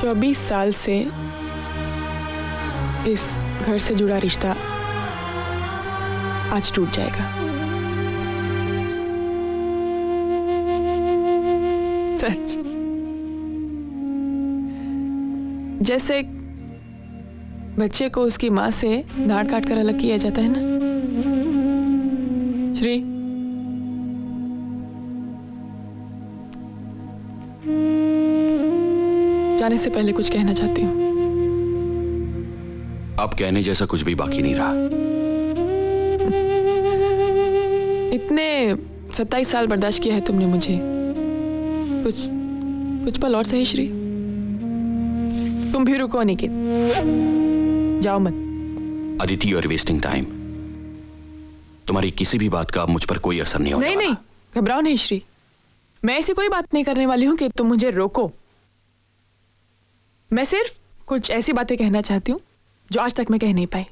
24 साल से इस घर से जुड़ा रिश्ता आज टूट जाएगा। सच। जैसे बच्चे को उसकी मां से नाड़ काट कर अलग किया जाता है ना। श्री, जाने से पहले कुछ कहना चाहती हूँ। अब कहने जैसा कुछ भी बाकी नहीं रहा। इतने 27 साल बर्दाश्त किया है तुमने मुझे, कुछ पल और सही श्री। तुम भी रुको अनिकेत, जाओ मत। Aditi, you are wasting time. तुम्हारी किसी भी बात का अब मुझ पर कोई असर नहीं होगा। नहीं, घबराओ नहीं श्री, मैं ऐसी कोई बात नहीं करने वाली हूं कि तुम मुझे रोको। मैं सिर्फ कुछ ऐसी बातें कहना चाहती हूं जो आज तक मैं कह नहीं पाई।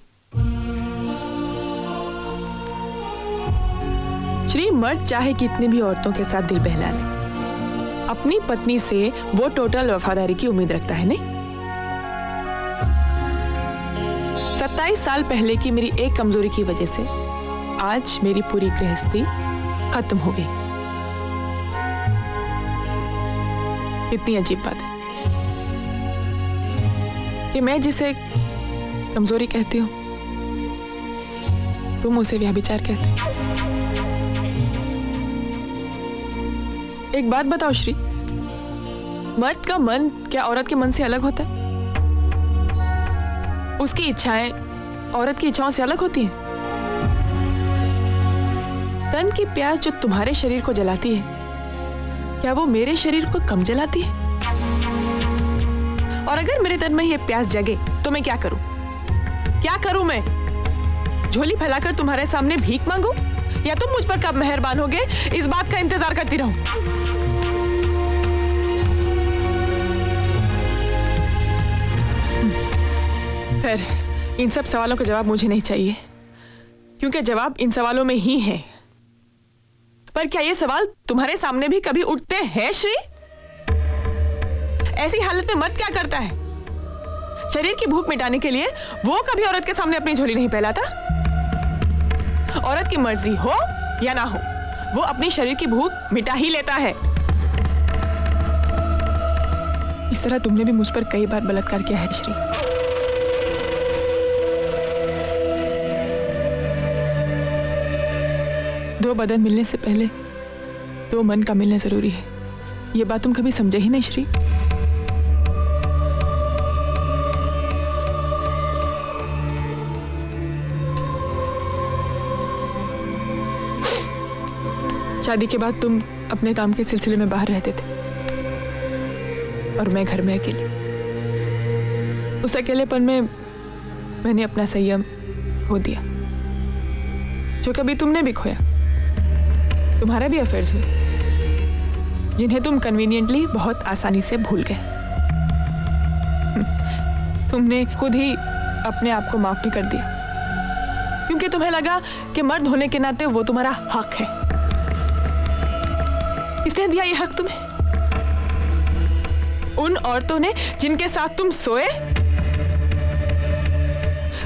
श्री, मर्द चाहे कितनी भी औरतों के साथ दिल बहला ले, अपनी पत्नी से वो टोटल वफादारी की उम्मीद रखता है नहीं। 27 साल पहले की मेरी एक कमजोरी की वजह से आज मेरी पूरी गृहस्थी खत्म हो गई। इतनी अजीब बात है कि मैं जिसे कमजोरी कहती हूं, तुम उसे व्यभिचार कहते हो। एक बात बताओ श्री, मर्द का मन क्या औरत के मन से अलग होता है? उसकी इच्छाएं औरत की इच्छाओं से अलग होती हैं? तन की प्यास जो तुम्हारे शरीर को जलाती है, क्या वो मेरे शरीर को कम जलाती है? और अगर मेरे तन में ये प्यास जगे तो मैं क्या करूं? क्या करूं मैं? झोली फैलाकर तुम्हारे सामने भीख मांगूं, या तुम मुझ पर कब मेहरबान होगे इस बात का इंतजार करती रहूं? खैर, इन सब सवालों का जवाब मुझे नहीं चाहिए, क्योंकि जवाब इन सवालों में ही है। पर क्या ये सवाल तुम्हारे सामने भी कभी उठते हैं श्री? ऐसी हालत में मर्द क्या करता है? शरीर की भूख मिटाने के लिए वो कभी औरत के सामने अपनी झोली नहीं फैलाता। औरत की मर्जी हो या ना हो, वो अपनी शरीर की भूख मिटा ही लेता है। इस तरह तुमने भी मुझ पर कई बार बलात्कार किया है श्री। दो बदन मिलने से पहले दो मन का मिलना जरूरी है। ये बात तुम कभी समझे ही नहीं श्री। शादी के बाद तुम अपने काम के सिलसिले में बाहर रहते थे और मैं घर में अकेली। उस अकेलेपन में मैंने अपना संयम खो दिया, जो कभी तुमने भी खोया। तुम्हारा भी अफेयर्स हुए, जिन्हें तुम कन्वीनियंटली बहुत आसानी से भूल गए। तुमने खुद ही अपने आप को माफ भी कर दिया, क्योंकि तुम्हें लगा कि मर्द होने के नाते वो तुम्हारा हक है। किसने दिया ये हक तुम्हें? उन औरतों ने जिनके साथ तुम सोए।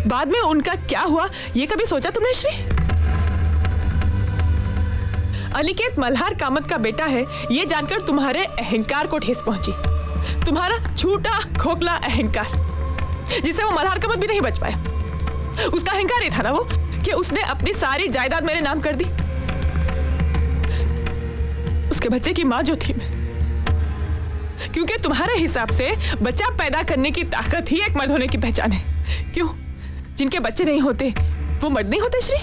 बाद में उनका क्या हुआ ये कभी सोचा तुमने श्री? अनिकेत मल्हार कामत का बेटा है, ये जानकर तुम्हारे अहंकार को ठेस पहुंची। तुम्हारा झूठा खोखला अहंकार, जिसे वो मल्हार कामत भी नहीं बच पाया। उसका अहंकार ये था ना वो, कि उसने अपनी सारी जायदाद मेरे नाम कर दी। उसके बच्चे की मां जो थी मैं, क्योंकि तुम्हारे हिसाब से बच्चा पैदा करने की ताकत ही एक मर्द होने की पहचान है। क्यों? जिनके बच्चे नहीं होते वो मर्द नहीं होते श्री?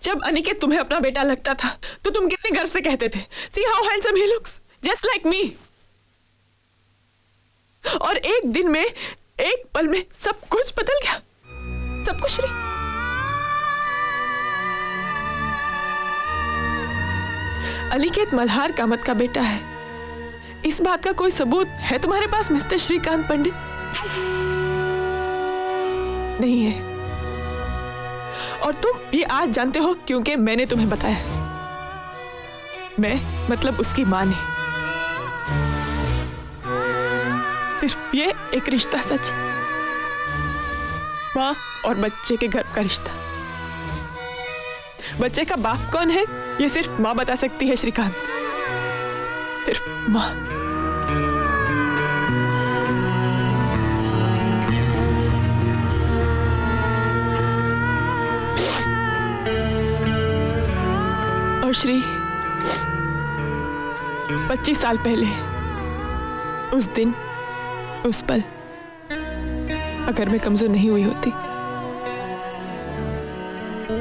जब अनिकेत तुम्हें अपना बेटा लगता था तो तुम कितने गर्व से कहते थे, See how handsome he looks, just like me। और एक दिन में, एक पल में सब कुछ बदल गया, सब कुछ श्री। अनिकेत मल्हार कामत का बेटा है, इस बात का कोई सबूत है तुम्हारे पास मिस्टर श्रीकांत पंडित? नहीं है। और तुम ये आज जानते हो क्योंकि मैंने तुम्हें बताया। मैं मतलब उसकी माँ ने। सिर्फ ये एक रिश्ता सच है, माँ और बच्चे के गर्भ का रिश्ता। बच्चे का बाप कौन है ये सिर्फ माँ बता सकती है श्रीकांत, सिर्फ माँ। और श्री 25 साल पहले उस दिन उस पल अगर मैं कमजोर नहीं हुई होती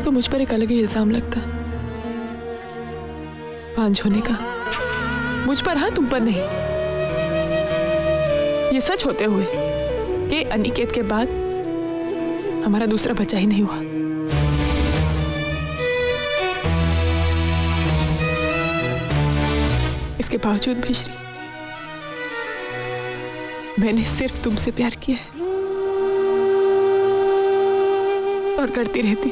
तो मुझ पर एक अलग ही इल्जाम लगता, बांझ होने का। मुझ पर, हाँ, तुम पर नहीं। ये सच होते हुए कि अनिकेत के बाद हमारा दूसरा बच्चा ही नहीं हुआ। इसके बावजूद भी श्री, मैंने सिर्फ तुमसे प्यार किया है और करती रहती।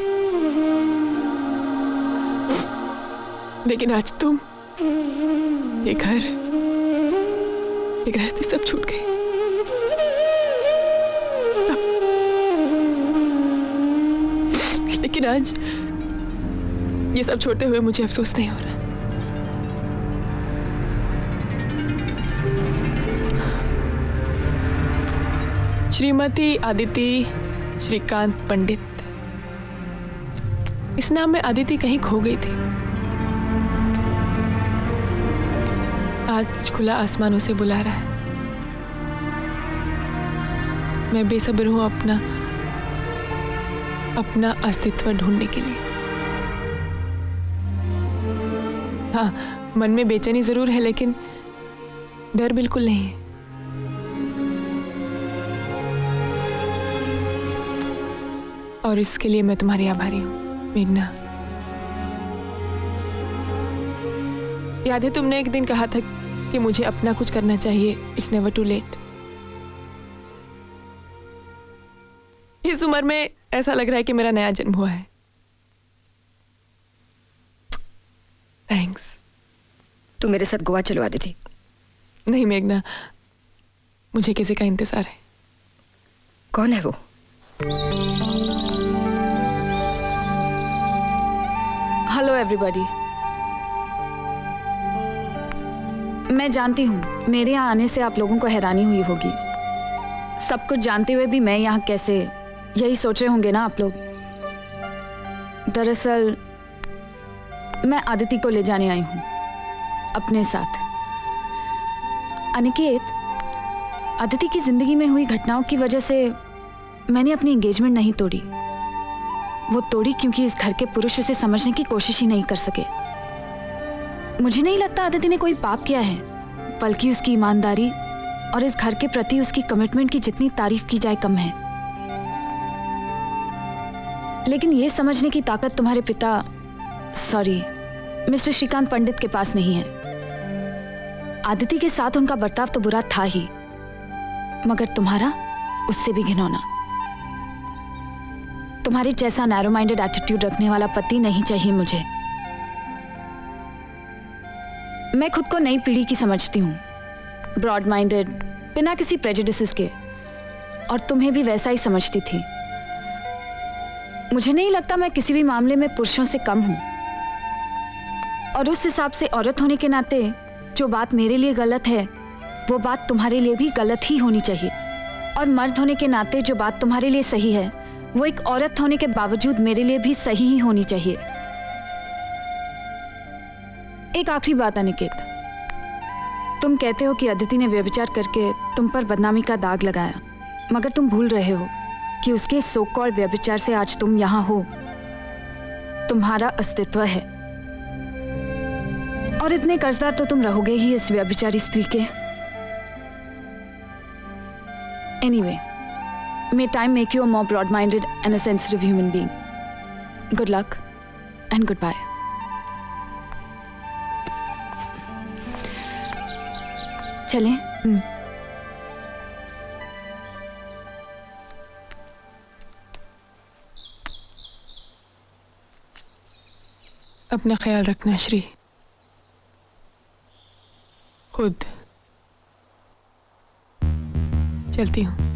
लेकिन आज तुम, ये घर, ये गृहस्थी सब छूट गई, सब। लेकिन आज ये सब छोड़ते हुए मुझे अफसोस नहीं हो रहा। श्रीमती आदिति श्रीकांत पंडित, इस नाम में आदिति कहीं खो गई थी। आज खुला आसमान उसे बुला रहा है। मैं बेसब्र हूं अपना अस्तित्व ढूंढने के लिए। हाँ, मन में बेचैनी जरूर है लेकिन डर बिल्कुल नहीं है। और इसके लिए मैं तुम्हारी आभारी हूं मेघना। याद है तुमने एक दिन कहा था कि मुझे अपना कुछ करना चाहिए, इट्स नेवर टू लेट। इस उम्र में ऐसा लग रहा है कि मेरा नया जन्म हुआ है। थैंक्स। तू मेरे साथ गोवा चलो आदिति। नहीं मेघना, मुझे किसी का इंतजार है। कौन है वो? Hello everybody. मैं जानती हूँ मेरे यहाँ आने से आप लोगों को हैरानी हुई होगी। सब कुछ जानते हुए भी मैं यहाँ कैसे, यही सोच रहे होंगे ना आप लोग। दरअसल मैं आदिति को ले जाने आई हूँ अपने साथ। अनिकेत, आदिति की जिंदगी में हुई घटनाओं की वजह से मैंने अपनी एंगेजमेंट नहीं तोड़ी। वो तोड़ी क्योंकि इस घर के पुरुष उसे समझने की कोशिश ही नहीं कर सके। मुझे नहीं लगता आदिति ने कोई पाप किया है, बल्कि उसकी ईमानदारी और इस घर के प्रति उसकी कमिटमेंट की जितनी तारीफ की जाए कम है। लेकिन ये समझने की ताकत तुम्हारे पिता, सॉरी, मिस्टर श्रीकांत पंडित के पास नहीं है। आदिति के साथ उनका बर्ताव तो बुरा था ही, मगर तुम्हारा उससे भी घिनौना। तुम्हारे जैसा नैरो माइंडेड एटीट्यूड रखने वाला पति नहीं चाहिए मुझे। मैं खुद को नई पीढ़ी की समझती हूँ, ब्रॉड माइंडेड, बिना किसी प्रेजुडिसेस के, और तुम्हें भी वैसा ही समझती थी। मुझे नहीं लगता मैं किसी भी मामले में पुरुषों से कम हूँ, और उस हिसाब से औरत होने के नाते जो बात मेरे लिए गलत है वो बात तुम्हारे लिए भी गलत ही होनी चाहिए, और मर्द होने के नाते जो बात तुम्हारे लिए सही है वो एक औरत होने के बावजूद मेरे लिए भी सही ही होनी चाहिए। एक आखिरी बात अनिकेत, तुम कहते हो कि अदिति ने व्यभिचार करके तुम पर बदनामी का दाग लगाया, मगर तुम भूल रहे हो कि उसके सो कॉल्ड व्यभिचार से आज तुम यहाँ हो। तुम्हारा अस्तित्व है, और इतने कर्जदार तो तुम रहोगे ही इस व्यभिचारी स्त्री के। Anyway, may time make you a more broad-minded and a sensitive human being. Good luck and goodbye. चलें? अपना ख्याल रखना श्री। खुद चलती हूँ।